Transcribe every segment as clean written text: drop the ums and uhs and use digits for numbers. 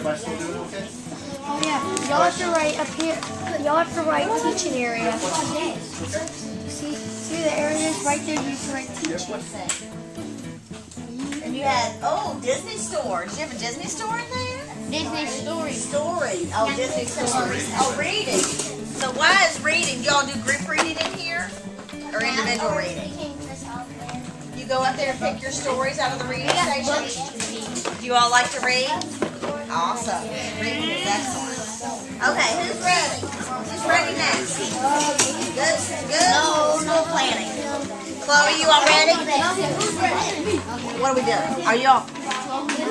everybody still doing okay? Oh yeah, y'all have to write up here. Y'all have to write teaching area. See the areas right there. You can write teaching. And you had, Disney store. Did you have a Disney store in there? Disney story. Story. Oh, Disney stories. Oh, reading. So why is reading? Do y'all do group reading in here? Or individual reading? You go up there and pick your stories out of the reading station? Do you all like to read? Awesome. Reading is excellent. Okay, who's ready? Who's ready next? Good school planning. Chloe, you all ready? What are we doing? Are you all? Did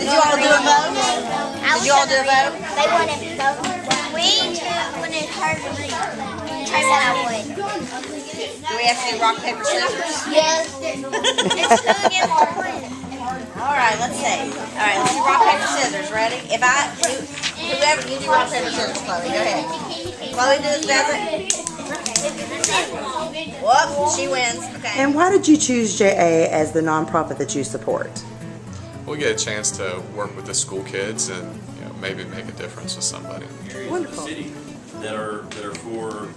you all do a vote? Did you all do a vote? They wanted both. We wanted her to read. I said I would. Do we have to do rock, paper, scissors? Yes. It's who gets more points. All right, let's see. All right, let's do rock, paper, scissors. Ready? Whoever, you do rock, paper, scissors, Chloe. Go ahead. Chloe does it. Whoop, she wins. Okay. And why did you choose JA as the nonprofit that you support? We get a chance to work with the school kids and maybe make a difference with somebody. Areas of the Wonderful. city that are for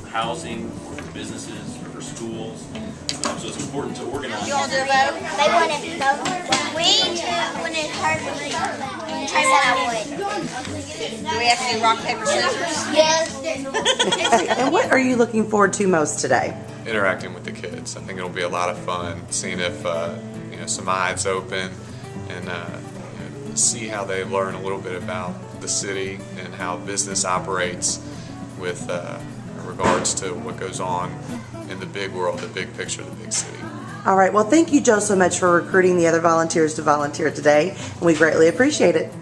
housing, for businesses, for schools. So it's important to organize. You all do a vote? They wanted both. We wanted her to read. I said I would. Do we have to do rock, paper, scissors? Yes. And what are you looking forward to most today? Interacting with the kids. I think it'll be a lot of fun seeing if some eyes open and see how they learn a little bit about the city and how business operates with regards to what goes on in the big world, the big picture of the big city. All right. Well, thank you, Joe, so much for recruiting the other volunteers to volunteer today. And we greatly appreciate it.